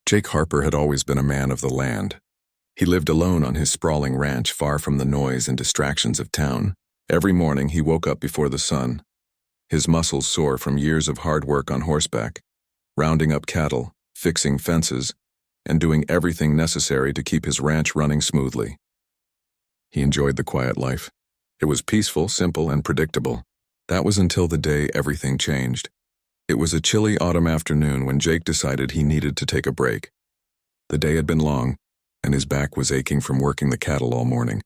Jake Harper had always been a man of the land. He lived alone on his sprawling ranch far from the noise and distractions of town. Every morning he woke up before the sun, his muscles sore from years of hard work on horseback, rounding up cattle, fixing fences, and doing everything necessary to keep his ranch running smoothly. He enjoyed the quiet life. It was peaceful, simple, and predictable. That was until the day everything changed. It was a chilly autumn afternoon when Jake decided he needed to take a break. The day had been long, and his back was aching from working the cattle all morning.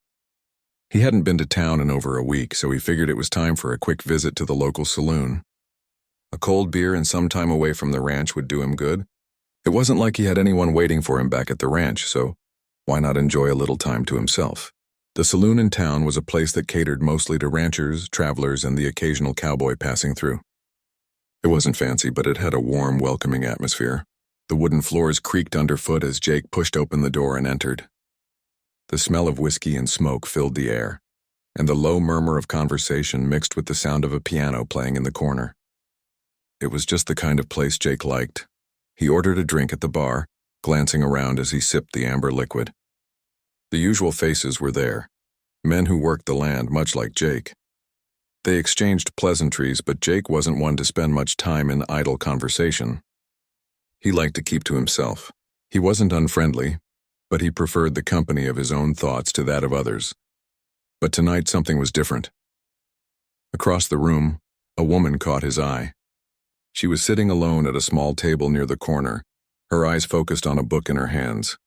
He hadn't been to town in over a week, so he figured it was time for a quick visit to the local saloon. A cold beer and some time away from the ranch would do him good. It wasn't like he had anyone waiting for him back at the ranch, so why not enjoy a little time to himself? The saloon in town was a place that catered mostly to ranchers, travelers, and the occasional cowboy passing through. It wasn't fancy, but it had a warm, welcoming atmosphere. The wooden floors creaked underfoot as Jake pushed open the door and entered. The smell of whiskey and smoke filled the air, and the low murmur of conversation mixed with the sound of a piano playing in the corner. It was just the kind of place Jake liked. He ordered a drink at the bar, glancing around as he sipped the amber liquid. The usual faces were there, men who worked the land much like Jake. They exchanged pleasantries, but Jake wasn't one to spend much time in idle conversation. He liked to keep to himself. He wasn't unfriendly, but he preferred the company of his own thoughts to that of others. But tonight something was different. Across the room, a woman caught his eye. She was sitting alone at a small table near the corner, her eyes focused on a book in her hands.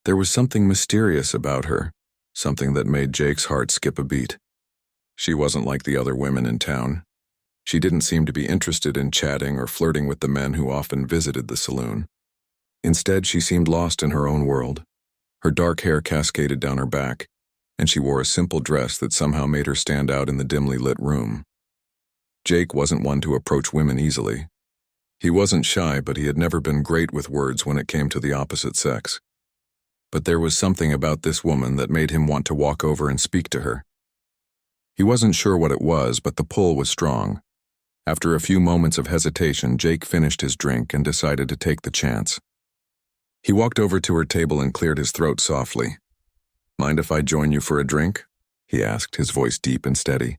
There was something mysterious about her, something that made Jake's heart skip a beat. She wasn't like the other women in town. She didn't seem to be interested in chatting or flirting with the men who often visited the saloon. Instead, she seemed lost in her own world. Her dark hair cascaded down her back, and she wore a simple dress that somehow made her stand out in the dimly lit room. Jake wasn't one to approach women easily. He wasn't shy, but he had never been great with words when it came to the opposite sex. But there was something about this woman that made him want to walk over and speak to her. He wasn't sure what it was, but the pull was strong. After a few moments of hesitation, Jake finished his drink and decided to take the chance. He walked over to her table and cleared his throat softly. "Mind if I join you for a drink?" he asked, his voice deep and steady.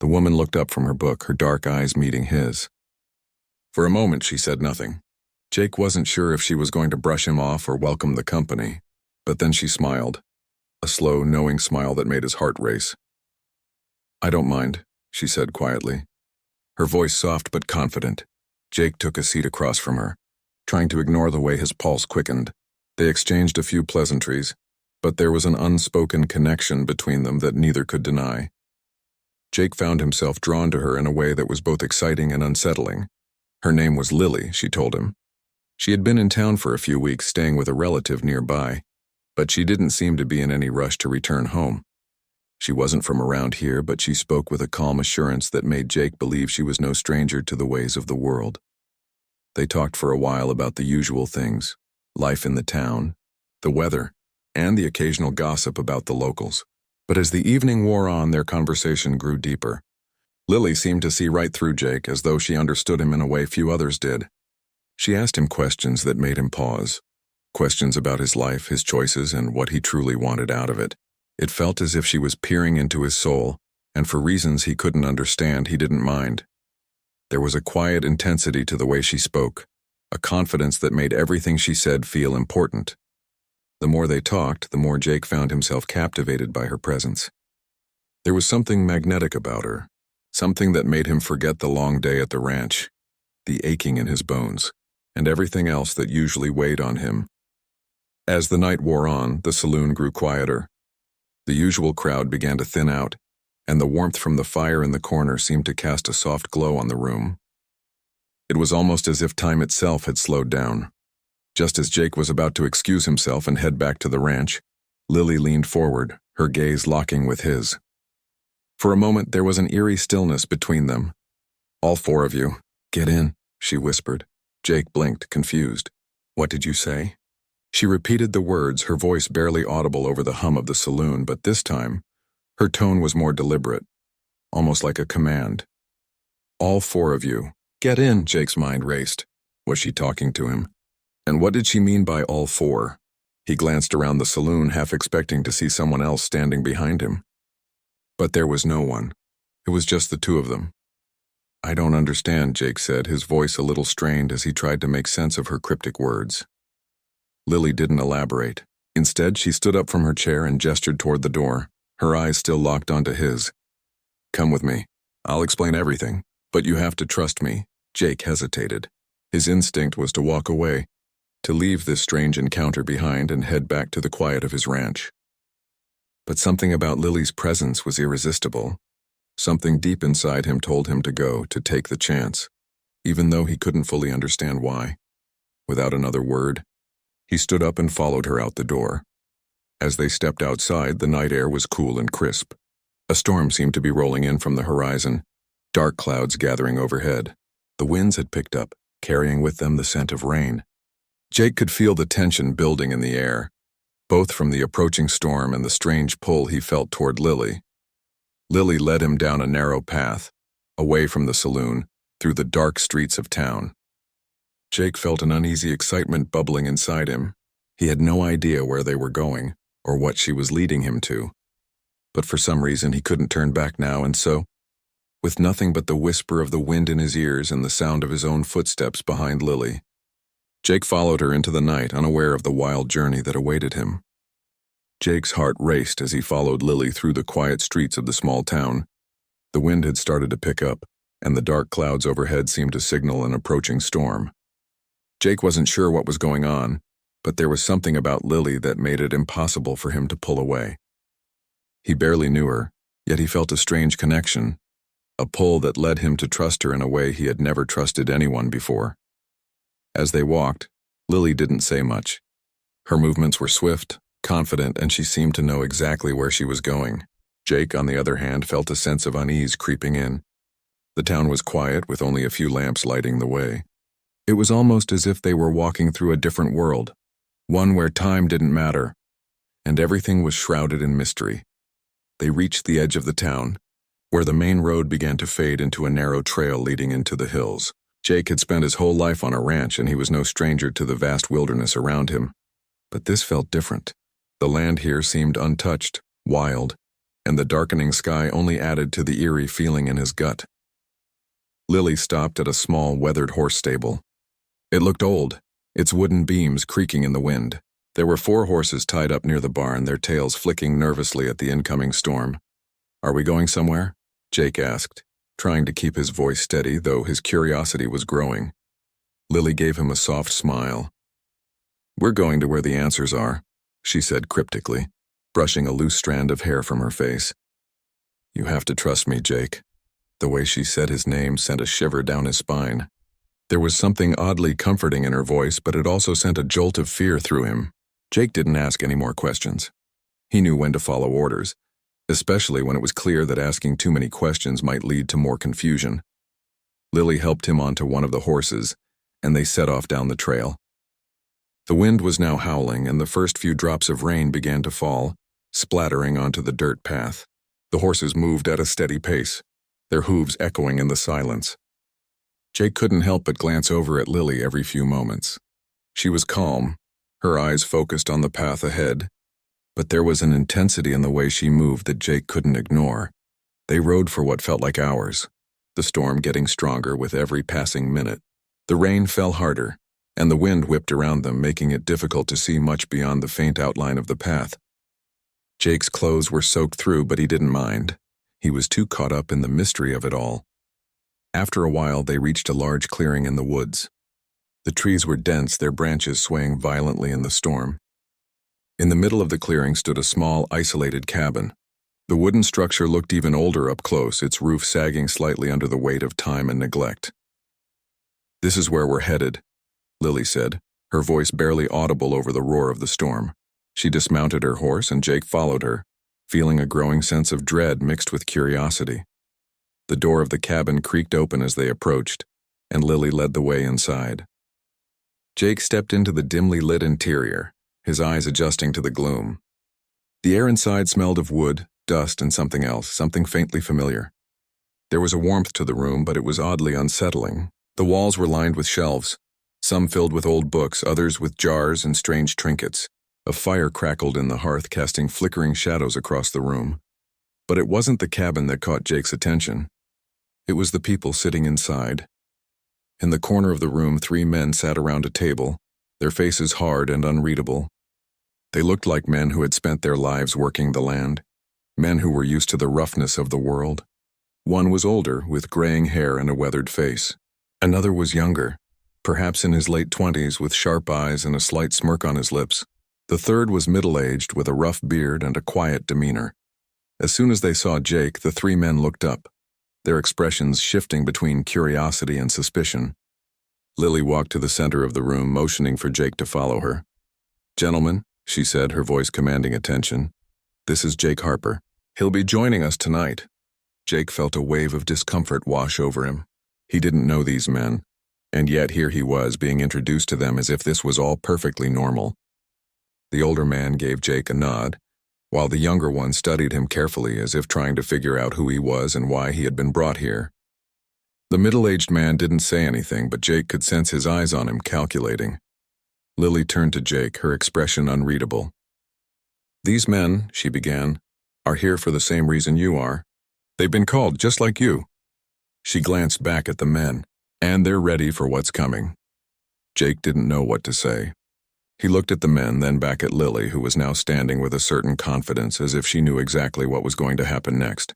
The woman looked up from her book, her dark eyes meeting his. For a moment, she said nothing. Jake wasn't sure if she was going to brush him off or welcome the company, but then she smiled, a slow, knowing smile that made his heart race. "I don't mind," she said quietly. Her voice soft but confident. Jake took a seat across from her, trying to ignore the way his pulse quickened. They exchanged a few pleasantries, but there was an unspoken connection between them that neither could deny. Jake found himself drawn to her in a way that was both exciting and unsettling. Her name was Lily, she told him. She had been in town for a few weeks, staying with a relative nearby, but she didn't seem to be in any rush to return home. She wasn't from around here, but she spoke with a calm assurance that made Jake believe she was no stranger to the ways of the world. They talked for a while about the usual things, life in the town, the weather, and the occasional gossip about the locals. But as the evening wore on, their conversation grew deeper. Lily seemed to see right through Jake, as though she understood him in a way few others did. She asked him questions that made him pause, questions about his life, his choices, and what he truly wanted out of it. It felt as if she was peering into his soul, and for reasons he couldn't understand, he didn't mind. There was a quiet intensity to the way she spoke, a confidence that made everything she said feel important. The more they talked, the more Jake found himself captivated by her presence. There was something magnetic about her, something that made him forget the long day at the ranch, the aching in his bones, and everything else that usually weighed on him. As the night wore on, the saloon grew quieter. The usual crowd began to thin out, and the warmth from the fire in the corner seemed to cast a soft glow on the room. It was almost as if time itself had slowed down. Just as Jake was about to excuse himself and head back to the ranch, Lily leaned forward, her gaze locking with his. For a moment, there was an eerie stillness between them. "All four of you, get in," she whispered. Jake blinked, confused. "What did you say?" She repeated the words, her voice barely audible over the hum of the saloon, but this time, her tone was more deliberate, almost like a command. "All four of you, get in," Jake's mind raced. Was she talking to him? And what did she mean by all four? He glanced around the saloon, half expecting to see someone else standing behind him. But there was no one. It was just the two of them. I don't understand, Jake said, his voice a little strained as he tried to make sense of her cryptic words. Lily didn't elaborate. Instead, she stood up from her chair and gestured toward the door, her eyes still locked onto his. Come with me. I'll explain everything, but you have to trust me. Jake hesitated. His instinct was to walk away, to leave this strange encounter behind and head back to the quiet of his ranch. But something about Lily's presence was irresistible. Something deep inside him told him to go, to take the chance, even though he couldn't fully understand why. Without another word, he stood up and followed her out the door. As they stepped outside, the night air was cool and crisp. A storm seemed to be rolling in from the horizon, dark clouds gathering overhead. The winds had picked up, carrying with them the scent of rain. Jake could feel the tension building in the air, both from the approaching storm and the strange pull he felt toward Lily. Lily led him down a narrow path, away from the saloon, through the dark streets of town. Jake felt an uneasy excitement bubbling inside him. He had no idea where they were going, or what she was leading him to. But for some reason he couldn't turn back now, and so, with nothing but the whisper of the wind in his ears and the sound of his own footsteps behind Lily, Jake followed her into the night, unaware of the wild journey that awaited him. Jake's heart raced as he followed Lily through the quiet streets of the small town. The wind had started to pick up, and the dark clouds overhead seemed to signal an approaching storm. Jake wasn't sure what was going on, but there was something about Lily that made it impossible for him to pull away. He barely knew her, yet he felt a strange connection, a pull that led him to trust her in a way he had never trusted anyone before. As they walked, Lily didn't say much. Her movements were swift, confident, and she seemed to know exactly where she was going. Jake, on the other hand, felt a sense of unease creeping in. The town was quiet, with only a few lamps lighting the way. It was almost as if they were walking through a different world, one where time didn't matter, and everything was shrouded in mystery. They reached the edge of the town, where the main road began to fade into a narrow trail leading into the hills. Jake had spent his whole life on a ranch, and he was no stranger to the vast wilderness around him. But this felt different. The land here seemed untouched, wild, and the darkening sky only added to the eerie feeling in his gut. Lily stopped at a small, weathered horse stable. It looked old, its wooden beams creaking in the wind. There were 4 horses tied up near the barn, their tails flicking nervously at the incoming storm. Are we going somewhere? Jake asked, trying to keep his voice steady, though his curiosity was growing. Lily gave him a soft smile. We're going to where the answers are, she said cryptically, brushing a loose strand of hair from her face. You have to trust me, Jake. The way she said his name sent a shiver down his spine. There was something oddly comforting in her voice, but it also sent a jolt of fear through him. Jake didn't ask any more questions. He knew when to follow orders, especially when it was clear that asking too many questions might lead to more confusion. Lily helped him onto one of the horses, and they set off down the trail. The wind was now howling, and the first few drops of rain began to fall, splattering onto the dirt path. The horses moved at a steady pace, their hooves echoing in the silence. Jake couldn't help but glance over at Lily every few moments. She was calm, her eyes focused on the path ahead, but there was an intensity in the way she moved that Jake couldn't ignore. They rode for what felt like hours, the storm getting stronger with every passing minute. The rain fell harder, and the wind whipped around them, making it difficult to see much beyond the faint outline of the path. Jake's clothes were soaked through, but he didn't mind. He was too caught up in the mystery of it all. After a while, they reached a large clearing in the woods. The trees were dense, their branches swaying violently in the storm. In the middle of the clearing stood a small, isolated cabin. The wooden structure looked even older up close, its roof sagging slightly under the weight of time and neglect. This is where we're headed, Lily said, her voice barely audible over the roar of the storm. She dismounted her horse, and Jake followed her, feeling a growing sense of dread mixed with curiosity. The door of the cabin creaked open as they approached, and Lily led the way inside. Jake stepped into the dimly lit interior, his eyes adjusting to the gloom. The air inside smelled of wood, dust, and something else, something faintly familiar. There was a warmth to the room, but it was oddly unsettling. The walls were lined with shelves, some filled with old books, others with jars and strange trinkets. A fire crackled in the hearth, casting flickering shadows across the room. But it wasn't the cabin that caught Jake's attention. It was the people sitting inside. In the corner of the room, 3 men sat around a table, their faces hard and unreadable. They looked like men who had spent their lives working the land, men who were used to the roughness of the world. One was older, with graying hair and a weathered face. Another was younger, perhaps in his late 20s, with sharp eyes and a slight smirk on his lips. The third was middle-aged, with a rough beard and a quiet demeanor. As soon as they saw Jake, the 3 men looked up, their expressions shifting between curiosity and suspicion. Lily walked to the center of the room, motioning for Jake to follow her. "Gentlemen," she said, her voice commanding attention, "this is Jake Harper. He'll be joining us tonight." Jake felt a wave of discomfort wash over him. He didn't know these men, and yet here he was being introduced to them as if this was all perfectly normal. The older man gave Jake a nod, while the younger one studied him carefully as if trying to figure out who he was and why he had been brought here. The middle-aged man didn't say anything, but Jake could sense his eyes on him, calculating. Lily turned to Jake, her expression unreadable. "These men," she began, "are here for the same reason you are. They've been called just like you." She glanced back at the men, "and they're ready for what's coming." Jake didn't know what to say. He looked at the men, then back at Lily, who was now standing with a certain confidence, as if she knew exactly what was going to happen next.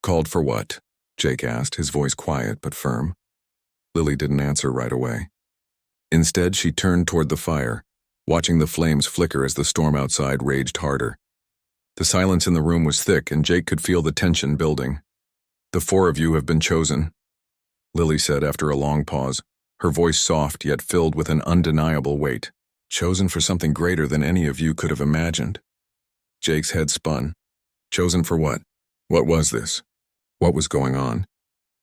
"Called for what?" Jake asked, his voice quiet but firm. Lily didn't answer right away. Instead, she turned toward the fire, watching the flames flicker as the storm outside raged harder. The silence in the room was thick, and Jake could feel the tension building. "The 4 of you have been chosen," Lily said after a long pause, her voice soft yet filled with an undeniable weight. "Chosen for something greater than any of you could have imagined." Jake's head spun. Chosen for what? What was this? What was going on?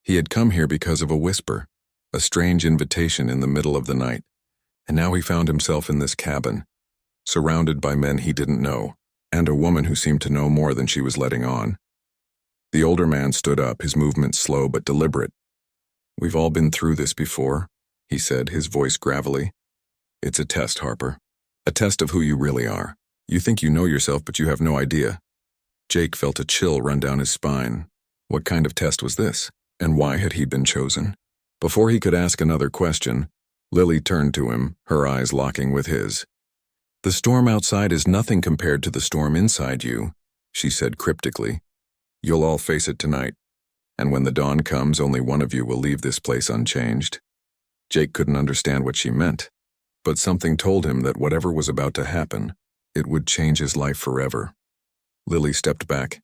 He had come here because of a whisper, a strange invitation in the middle of the night, and now he found himself in this cabin, surrounded by men he didn't know, and a woman who seemed to know more than she was letting on. The older man stood up, his movements slow but deliberate. "We've all been through this before," he said, his voice gravelly. "It's a test, Harper. A test of who you really are. You think you know yourself, but you have no idea." Jake felt a chill run down his spine. What kind of test was this? And why had he been chosen? Before he could ask another question, Lily turned to him, her eyes locking with his. "The storm outside is nothing compared to the storm inside you," she said cryptically. "You'll all face it tonight, and when the dawn comes, only one of you will leave this place unchanged." Jake couldn't understand what she meant, but something told him that whatever was about to happen, it would change his life forever. Lily stepped back,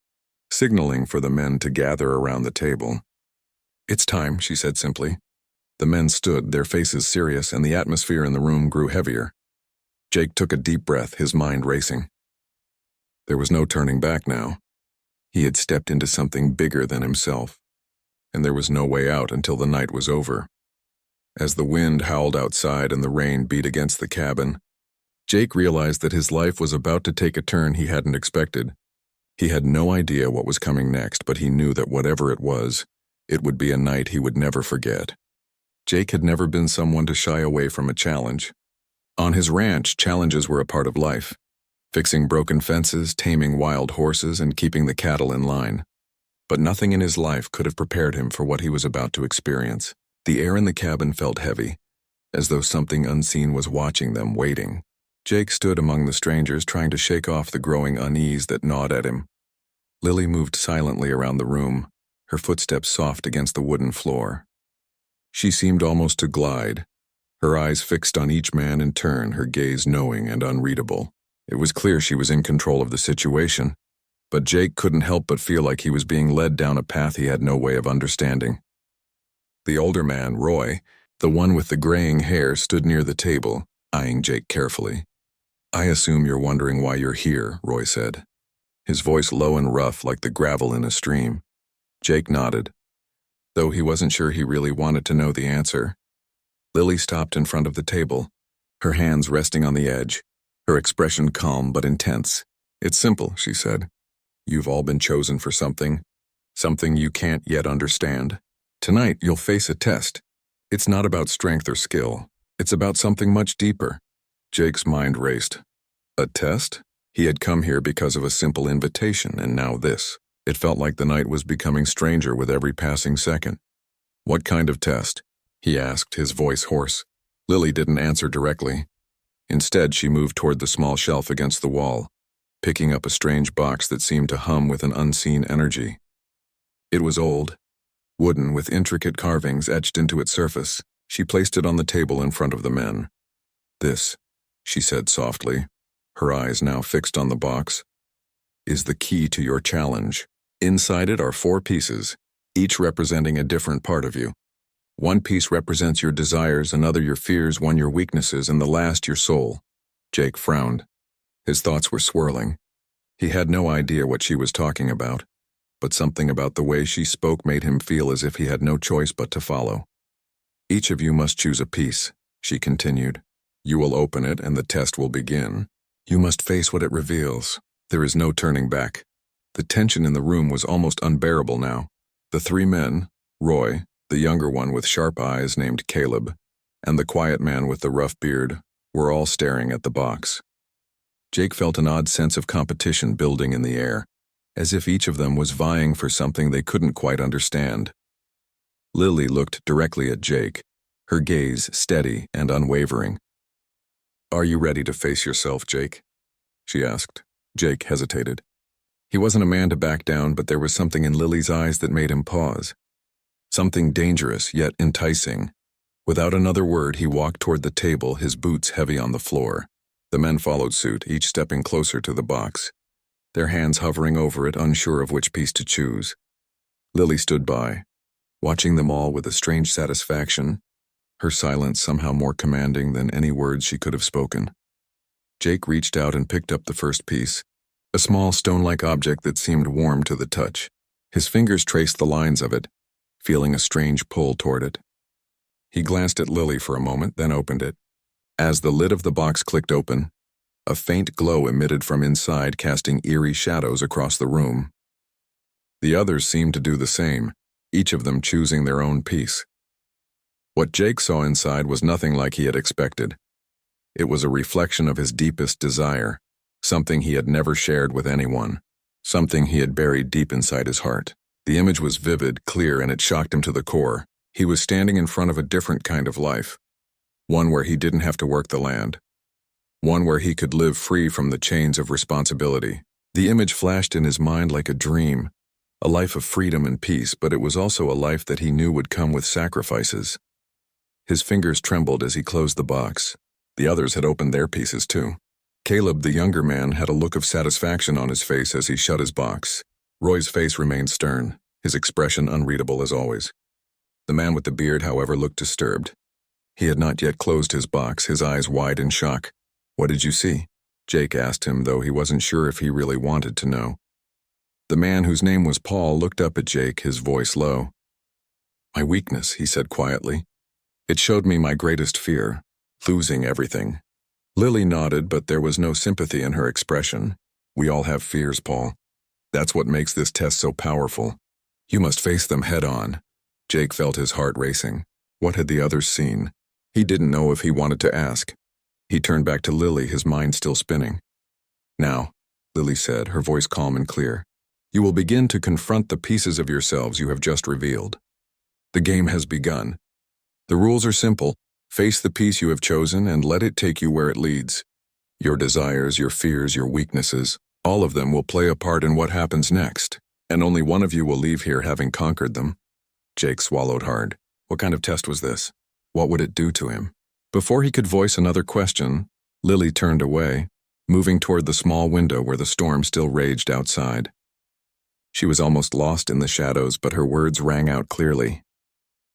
signaling for the men to gather around the table. "It's time," she said simply. The men stood, their faces serious, and the atmosphere in the room grew heavier. Jake took a deep breath, his mind racing. There was no turning back now. He had stepped into something bigger than himself, and there was no way out until the night was over. As the wind howled outside and the rain beat against the cabin, Jake realized that his life was about to take a turn he hadn't expected. He had no idea what was coming next, but he knew that whatever it was, it would be a night he would never forget. Jake had never been someone to shy away from a challenge. On his ranch, challenges were a part of life, fixing broken fences, taming wild horses, and keeping the cattle in line. But nothing in his life could have prepared him for what he was about to experience. The air in the cabin felt heavy, as though something unseen was watching them, waiting. Jake stood among the strangers, trying to shake off the growing unease that gnawed at him. Lily moved silently around the room, her footsteps soft against the wooden floor. She seemed almost to glide, her eyes fixed on each man in turn, her gaze knowing and unreadable. It was clear she was in control of the situation, but Jake couldn't help but feel like he was being led down a path he had no way of understanding. The older man, Roy, the one with the graying hair, stood near the table, eyeing Jake carefully. "I assume you're wondering why you're here," Roy said, his voice low and rough like the gravel in a stream. Jake nodded, though he wasn't sure he really wanted to know the answer. Lily stopped in front of the table, her hands resting on the edge, her expression calm but intense. "It's simple," she said. "You've all been chosen for something you can't yet understand. Tonight, you'll face a test. It's not about strength or skill. It's about something much deeper. Jake's mind raced. A test? He had come here because of a simple invitation, and now this. It felt like the night was becoming stranger with every passing second. What kind of test? He asked, his voice hoarse. Lily didn't answer directly. Instead, she moved toward the small shelf against the wall, picking up a strange box that seemed to hum with an unseen energy. It was old, wooden with intricate carvings etched into its surface. She placed it on the table in front of the men. This, she said softly, her eyes now fixed on the box, is the key to your challenge. Inside it are 4 pieces, each representing a different part of you. One piece represents your desires, another your fears, one your weaknesses, and the last your soul. Jake frowned. His thoughts were swirling. He had no idea what she was talking about, but something about the way she spoke made him feel as if he had no choice but to follow. Each of you must choose a piece, she continued. You will open it and the test will begin. You must face what it reveals. There is no turning back. The tension in the room was almost unbearable now. The 3 men, Roy, the younger one with sharp eyes named Caleb, and the quiet man with the rough beard, were all staring at the box. Jake felt an odd sense of competition building in the air, as if each of them was vying for something they couldn't quite understand. Lily looked directly at Jake, her gaze steady and unwavering. Are you ready to face yourself, Jake? She asked. Jake hesitated. He wasn't a man to back down, but there was something in Lily's eyes that made him pause. Something dangerous, yet enticing. Without another word, he walked toward the table, his boots heavy on the floor. The men followed suit, each stepping closer to the box, their hands hovering over it, unsure of which piece to choose. Lily stood by, watching them all with a strange satisfaction, her silence somehow more commanding than any words she could have spoken. Jake reached out and picked up the first piece, a small stone-like object that seemed warm to the touch. His fingers traced the lines of it, feeling a strange pull toward it. He glanced at Lily for a moment, then opened it. As the lid of the box clicked open, a faint glow emitted from inside, casting eerie shadows across the room. The others seemed to do the same, each of them choosing their own piece. What Jake saw inside was nothing like he had expected. It was a reflection of his deepest desire, something he had never shared with anyone, something he had buried deep inside his heart. The image was vivid, clear, and it shocked him to the core. He was standing in front of a different kind of life, one where he didn't have to work the land, one where he could live free from the chains of responsibility. The image flashed in his mind like a dream, a life of freedom and peace, but it was also a life that he knew would come with sacrifices. His fingers trembled as he closed the box. The others had opened their pieces too. Caleb, the younger man, had a look of satisfaction on his face as he shut his box. Roy's face remained stern, his expression unreadable as always. The man with the beard, however, looked disturbed. He had not yet closed his box, his eyes wide in shock. What did you see? Jake asked him, though he wasn't sure if he really wanted to know. The man, whose name was Paul, looked up at Jake, his voice low. My weakness, he said quietly. It showed me my greatest fear, losing everything. Lily nodded, but there was no sympathy in her expression. We all have fears, Paul. That's what makes this test so powerful. You must face them head on. Jake felt his heart racing. What had the others seen? He didn't know if he wanted to ask. He turned back to Lily, his mind still spinning. Now, Lily said, her voice calm and clear, you will begin to confront the pieces of yourselves you have just revealed. The game has begun. The rules are simple. Face the piece you have chosen and let it take you where it leads. Your desires, your fears, your weaknesses, all of them will play a part in what happens next, and only one of you will leave here having conquered them. Jake swallowed hard. What kind of test was this? What would it do to him? Before he could voice another question, Lily turned away, moving toward the small window where the storm still raged outside. She was almost lost in the shadows, but her words rang out clearly.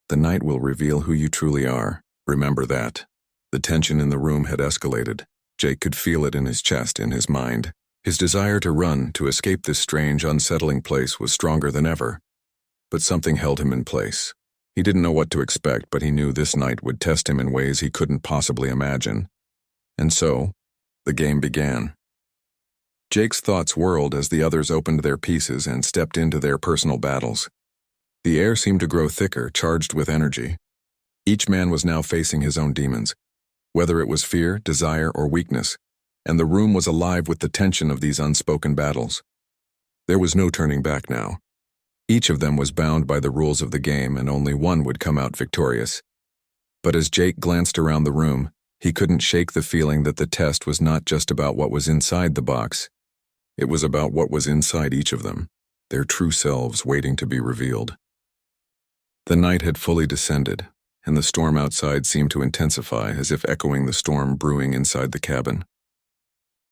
The night will reveal who you truly are. Remember that. The tension in the room had escalated. Jake could feel it in his chest, in his mind. His desire to run, to escape this strange, unsettling place was stronger than ever. But something held him in place. He didn't know what to expect, but he knew this night would test him in ways he couldn't possibly imagine. And so, the game began. Jake's thoughts whirled as the others opened their pieces and stepped into their personal battles. The air seemed to grow thicker, charged with energy. Each man was now facing his own demons, whether it was fear, desire, or weakness, and the room was alive with the tension of these unspoken battles. There was no turning back now. Each of them was bound by the rules of the game, and only one would come out victorious. But as Jake glanced around the room, he couldn't shake the feeling that the test was not just about what was inside the box. It was about what was inside each of them, their true selves waiting to be revealed. The night had fully descended, and the storm outside seemed to intensify, as if echoing the storm brewing inside the cabin.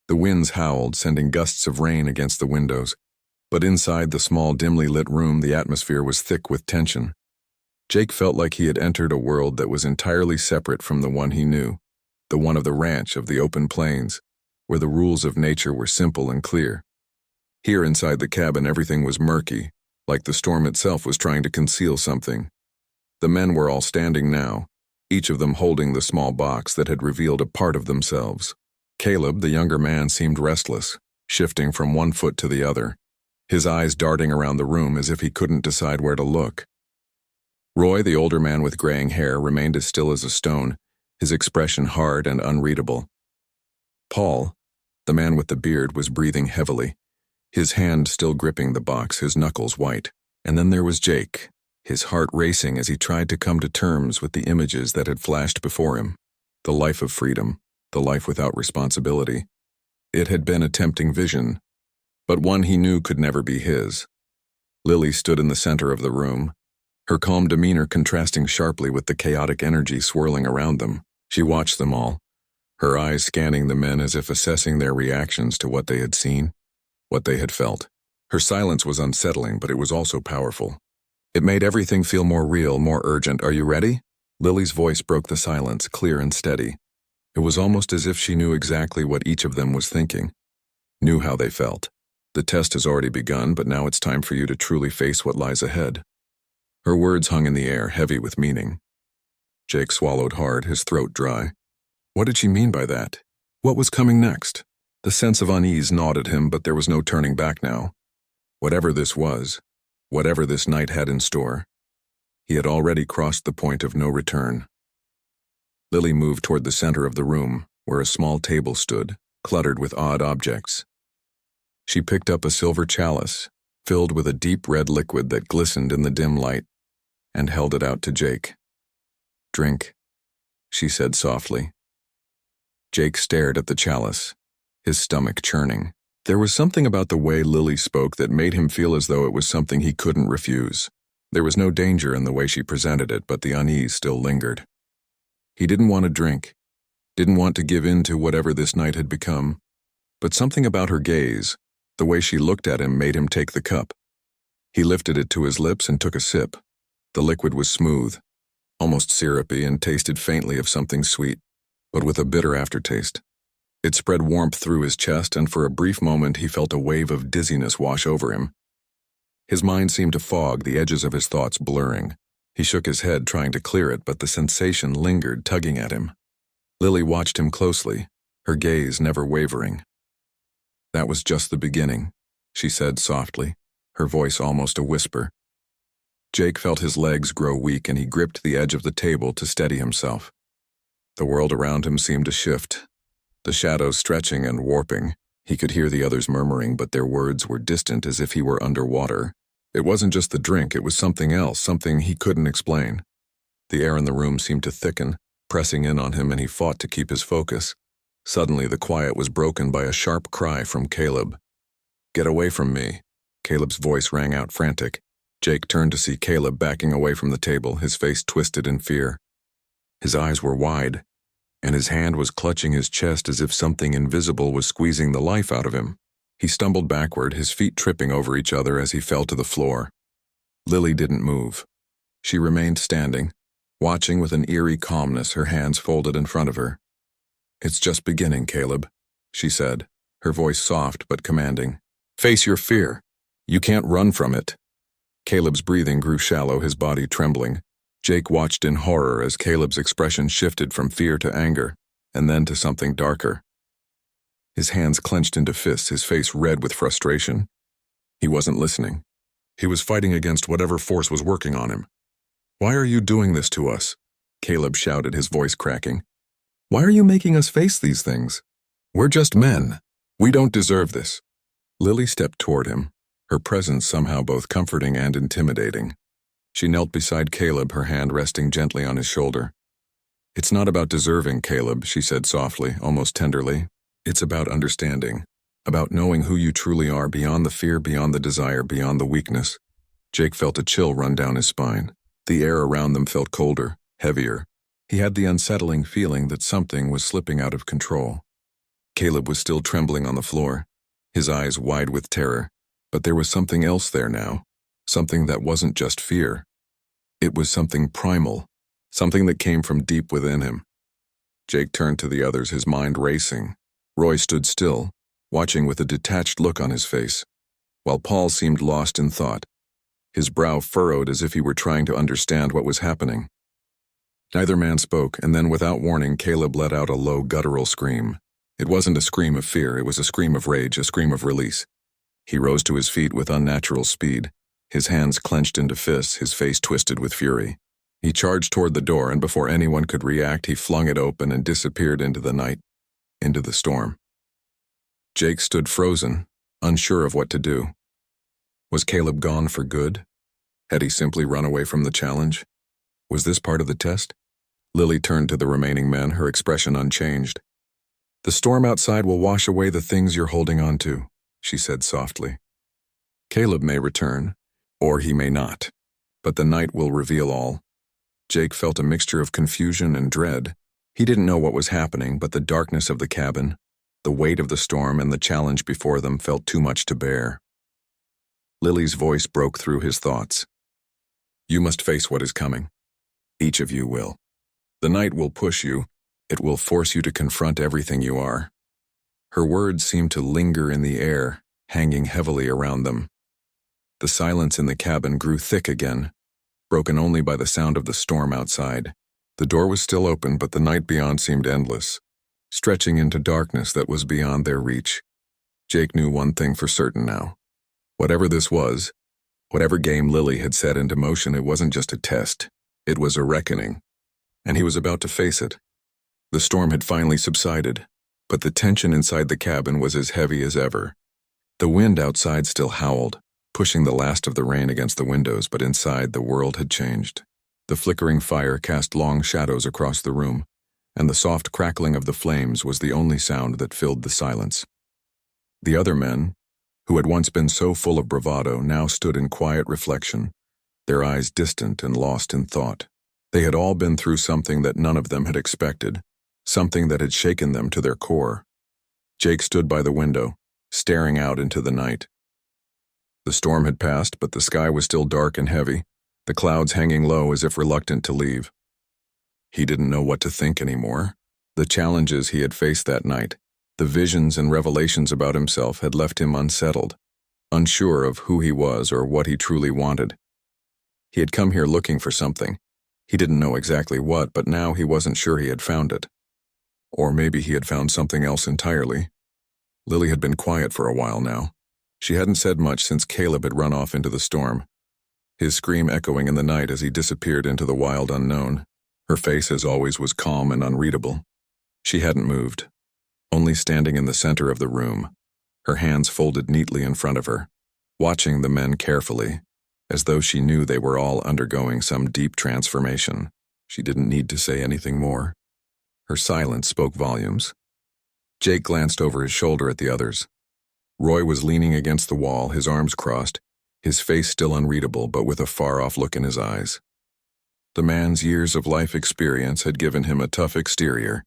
The winds howled, sending gusts of rain against the windows, but inside the small, dimly lit room the atmosphere was thick with tension. Jake felt like he had entered a world that was entirely separate from the one he knew, the one of the ranch, of the open plains, where the rules of nature were simple and clear. Here inside the cabin everything was murky, like the storm itself was trying to conceal something. The men were all standing now, each of them holding the small box that had revealed a part of themselves. Caleb, the younger man, seemed restless, shifting from one foot to the other, his eyes darting around the room as if he couldn't decide where to look. Roy, the older man with graying hair, remained as still as a stone, his expression hard and unreadable. Paul, the man with the beard, was breathing heavily, his hand still gripping the box, his knuckles white. And then there was Jake, his heart racing as he tried to come to terms with the images that had flashed before him. The life of freedom, the life without responsibility. It had been a tempting vision, but one he knew could never be his. Lily stood in the center of the room, her calm demeanor contrasting sharply with the chaotic energy swirling around them. She watched them all, her eyes scanning the men as if assessing their reactions to what they had seen, what they had felt. Her silence was unsettling, but it was also powerful. It made everything feel more real, more urgent. "Are you ready?" Lily's voice broke the silence, clear and steady. It was almost as if she knew exactly what each of them was thinking, knew how they felt. "The test has already begun, but now it's time for you to truly face what lies ahead." Her words hung in the air, heavy with meaning. Jake swallowed hard, his throat dry. What did she mean by that? What was coming next? The sense of unease gnawed at him, but there was no turning back now. Whatever this was, whatever this night had in store, he had already crossed the point of no return. Lily moved toward the center of the room, where a small table stood, cluttered with odd objects. She picked up a silver chalice, filled with a deep red liquid that glistened in the dim light, and held it out to Jake. "Drink," she said softly. Jake stared at the chalice, his stomach churning. There was something about the way Lily spoke that made him feel as though it was something he couldn't refuse. There was no danger in the way she presented it, but the unease still lingered. He didn't want to drink, didn't want to give in to whatever this night had become, but something about her gaze, the way she looked at him, made him take the cup. He lifted it to his lips and took a sip. The liquid was smooth, almost syrupy, and tasted faintly of something sweet, but with a bitter aftertaste. It spread warmth through his chest, and for a brief moment he felt a wave of dizziness wash over him. His mind seemed to fog, the edges of his thoughts blurring. He shook his head, trying to clear it, but the sensation lingered, tugging at him. Lily watched him closely, her gaze never wavering. "That was just the beginning," she said softly, her voice almost a whisper. Jake felt his legs grow weak, and he gripped the edge of the table to steady himself. The world around him seemed to shift, the shadows stretching and warping. He could hear the others murmuring, but their words were distant, as if he were underwater. It wasn't just the drink, it was something else, something he couldn't explain. The air in the room seemed to thicken, pressing in on him, and he fought to keep his focus. Suddenly, the quiet was broken by a sharp cry from Caleb. "Get away from me." Caleb's voice rang out frantic. Jake turned to see Caleb backing away from the table, his face twisted in fear. His eyes were wide, and his hand was clutching his chest as if something invisible was squeezing the life out of him. He stumbled backward, his feet tripping over each other as he fell to the floor. Lily didn't move. She remained standing, watching with an eerie calmness, her hands folded in front of her. "It's just beginning, Caleb," she said, her voice soft but commanding. "Face your fear. You can't run from it." Caleb's breathing grew shallow, his body trembling. Jake watched in horror as Caleb's expression shifted from fear to anger, and then to something darker. His hands clenched into fists, his face red with frustration. He wasn't listening. He was fighting against whatever force was working on him. "Why are you doing this to us?" Caleb shouted, his voice cracking. Why are you making us face these things? We're just men. We don't deserve this. Lily stepped toward him, her presence somehow both comforting and intimidating. She knelt beside Caleb, her hand resting gently on his shoulder. It's not about deserving, Caleb, she said softly, almost tenderly. It's about understanding, about knowing who you truly are beyond the fear, beyond the desire, beyond the weakness. Jake felt a chill run down his spine. The air around them felt colder, heavier. He had the unsettling feeling that something was slipping out of control. Caleb was still trembling on the floor, his eyes wide with terror, but there was something else there now, something that wasn't just fear. It was something primal, something that came from deep within him. Jake turned to the others, his mind racing. Roy stood still, watching with a detached look on his face, while Paul seemed lost in thought, his brow furrowed as if he were trying to understand what was happening. Neither man spoke, and then without warning, Caleb let out a low, guttural scream. It wasn't a scream of fear, it was a scream of rage, a scream of release. He rose to his feet with unnatural speed, his hands clenched into fists, his face twisted with fury. He charged toward the door, and before anyone could react, he flung it open and disappeared into the night, into the storm. Jake stood frozen, unsure of what to do. Was Caleb gone for good? Had he simply run away from the challenge? Was this part of the test? Lily turned to the remaining men, her expression unchanged. The storm outside will wash away the things you're holding on to, she said softly. Caleb may return, or he may not, but the night will reveal all. Jake felt a mixture of confusion and dread. He didn't know what was happening, but the darkness of the cabin, the weight of the storm, and the challenge before them felt too much to bear. Lily's voice broke through his thoughts. You must face what is coming. Each of you will. The night will push you. It will force you to confront everything you are. Her words seemed to linger in the air, hanging heavily around them. The silence in the cabin grew thick again, broken only by the sound of the storm outside. The door was still open, but the night beyond seemed endless, stretching into darkness that was beyond their reach. Jake knew one thing for certain now. Whatever this was, whatever game Lily had set into motion, it wasn't just a test. It was a reckoning, and he was about to face it. The storm had finally subsided, but the tension inside the cabin was as heavy as ever. The wind outside still howled, pushing the last of the rain against the windows, but inside the world had changed. The flickering fire cast long shadows across the room, and the soft crackling of the flames was the only sound that filled the silence. The other men, who had once been so full of bravado, now stood in quiet reflection, their eyes distant and lost in thought. They had all been through something that none of them had expected, something that had shaken them to their core. Jake stood by the window, staring out into the night. The storm had passed, but the sky was still dark and heavy, the clouds hanging low as if reluctant to leave. He didn't know what to think anymore. The challenges he had faced that night, the visions and revelations about himself had left him unsettled, unsure of who he was or what he truly wanted. He had come here looking for something. He didn't know exactly what, but now he wasn't sure he had found it. Or maybe he had found something else entirely. Lily had been quiet for a while now. She hadn't said much since Caleb had run off into the storm, his scream echoing in the night as he disappeared into the wild unknown. Her face, as always, was calm and unreadable. She hadn't moved, only standing in the center of the room, her hands folded neatly in front of her, watching the men carefully, as though she knew they were all undergoing some deep transformation. She didn't need to say anything more. Her silence spoke volumes. Jake glanced over his shoulder at the others. Roy was leaning against the wall, his arms crossed, his face still unreadable but with a far-off look in his eyes. The man's years of life experience had given him a tough exterior,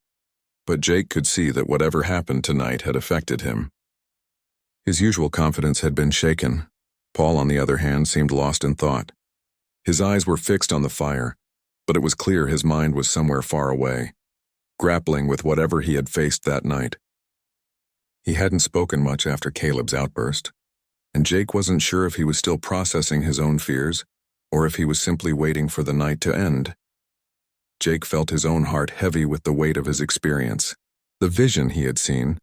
but Jake could see that whatever happened tonight had affected him. His usual confidence had been shaken. Paul, on the other hand, seemed lost in thought. His eyes were fixed on the fire, but it was clear his mind was somewhere far away, grappling with whatever he had faced that night. He hadn't spoken much after Caleb's outburst, and Jake wasn't sure if he was still processing his own fears or if he was simply waiting for the night to end. Jake felt his own heart heavy with the weight of his experience. The vision he had seen,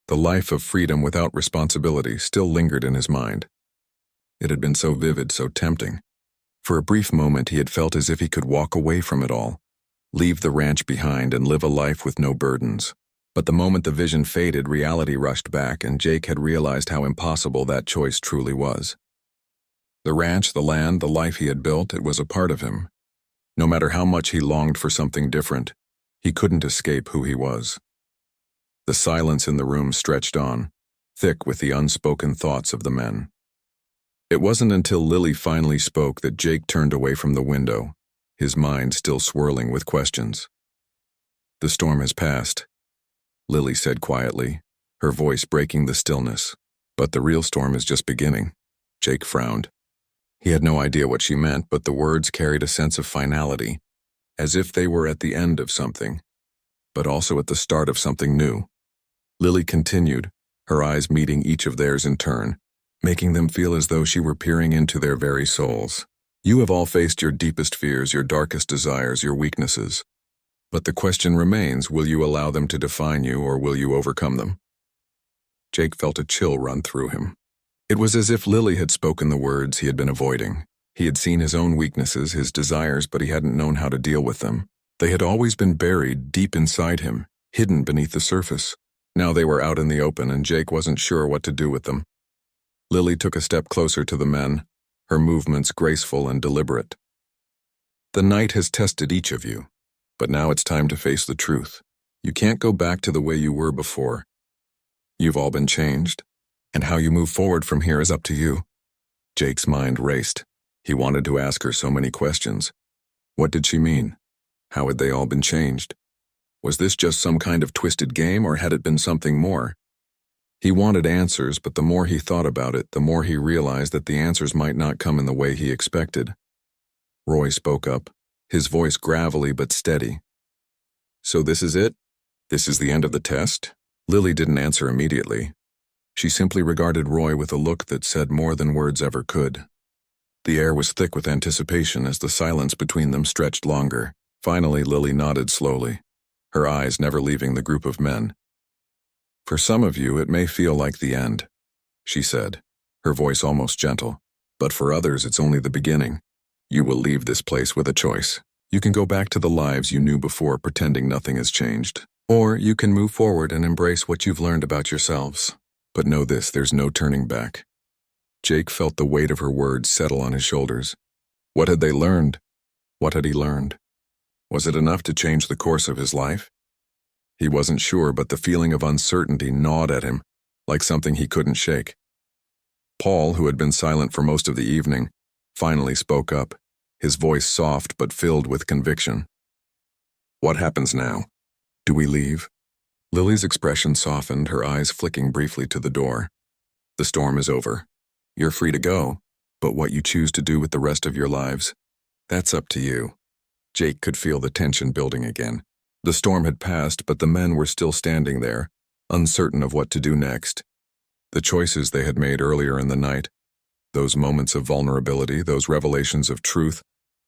the life of freedom without responsibility, still lingered in his mind. It had been so vivid, so tempting. For a brief moment he had felt as if he could walk away from it all, leave the ranch behind and live a life with no burdens. But the moment the vision faded, reality rushed back, and Jake had realized how impossible that choice truly was. The ranch, the land, the life he had built, it was a part of him. No matter how much he longed for something different, he couldn't escape who he was. The silence in the room stretched on, thick with the unspoken thoughts of the men. It wasn't until Lily finally spoke that Jake turned away from the window, his mind still swirling with questions. "The storm has passed," Lily said quietly, her voice breaking the stillness. "But the real storm is just beginning." Jake frowned. He had no idea what she meant, but the words carried a sense of finality, as if they were at the end of something, but also at the start of something new. Lily continued, her eyes meeting each of theirs in turn, making them feel as though she were peering into their very souls. "You have all faced your deepest fears, your darkest desires, your weaknesses. But the question remains, will you allow them to define you, or will you overcome them?" Jake felt a chill run through him. It was as if Lily had spoken the words he had been avoiding. He had seen his own weaknesses, his desires, but he hadn't known how to deal with them. They had always been buried deep inside him, hidden beneath the surface. Now they were out in the open, and Jake wasn't sure what to do with them. Lily took a step closer to the men, her movements graceful and deliberate. "The night has tested each of you, but now it's time to face the truth. You can't go back to the way you were before. You've all been changed, and how you move forward from here is up to you." Jake's mind raced. He wanted to ask her so many questions. What did she mean? How had they all been changed? Was this just some kind of twisted game, or had it been something more? He wanted answers, but the more he thought about it, the more he realized that the answers might not come in the way he expected. Roy spoke up, his voice gravelly but steady. "So this is it? This is the end of the test?" Lily didn't answer immediately. She simply regarded Roy with a look that said more than words ever could. The air was thick with anticipation as the silence between them stretched longer. Finally, Lily nodded slowly, her eyes never leaving the group of men. "For some of you, it may feel like the end," she said, her voice almost gentle. "But for others, it's only the beginning. You will leave this place with a choice. You can go back to the lives you knew before, pretending nothing has changed. Or you can move forward and embrace what you've learned about yourselves. But know this, there's no turning back." Jake felt the weight of her words settle on his shoulders. What had they learned? What had he learned? Was it enough to change the course of his life? He wasn't sure, but the feeling of uncertainty gnawed at him, like something he couldn't shake. Paul, who had been silent for most of the evening, finally spoke up, his voice soft but filled with conviction. "What happens now? Do we leave?" Lily's expression softened, her eyes flicking briefly to the door. "The storm is over. You're free to go, but what you choose to do with the rest of your lives, that's up to you." Jake could feel the tension building again. The storm had passed, but the men were still standing there, uncertain of what to do next. The choices they had made earlier in the night, those moments of vulnerability, those revelations of truth,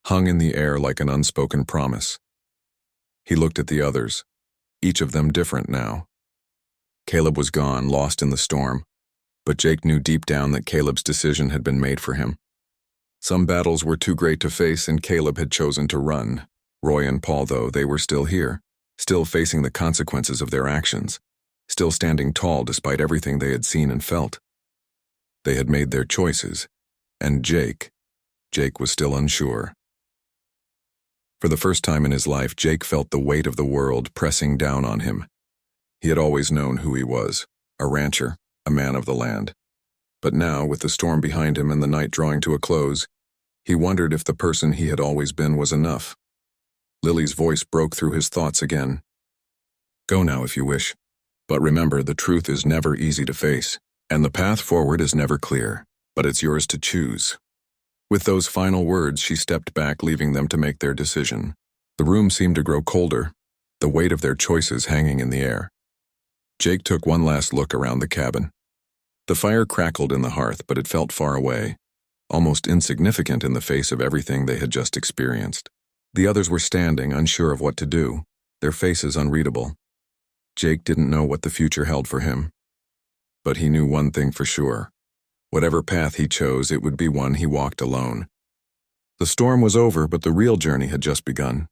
hung in the air like an unspoken promise. He looked at the others, each of them different now. Caleb was gone, lost in the storm, but Jake knew deep down that Caleb's decision had been made for him. Some battles were too great to face, and Caleb had chosen to run. Roy and Paul, though, they were still here, still facing the consequences of their actions, still standing tall despite everything they had seen and felt. They had made their choices, and Jake was still unsure. For the first time in his life, Jake felt the weight of the world pressing down on him. He had always known who he was, a rancher, a man of the land. But now, with the storm behind him and the night drawing to a close, he wondered if the person he had always been was enough. Lily's voice broke through his thoughts again. "Go now if you wish, but remember, the truth is never easy to face, and the path forward is never clear, but it's yours to choose." With those final words, she stepped back, leaving them to make their decision. The room seemed to grow colder, the weight of their choices hanging in the air. Jake took one last look around the cabin. The fire crackled in the hearth, but it felt far away, almost insignificant in the face of everything they had just experienced. The others were standing, unsure of what to do, their faces unreadable. Jake didn't know what the future held for him. But he knew one thing for sure. Whatever path he chose, it would be one he walked alone. The storm was over, but the real journey had just begun.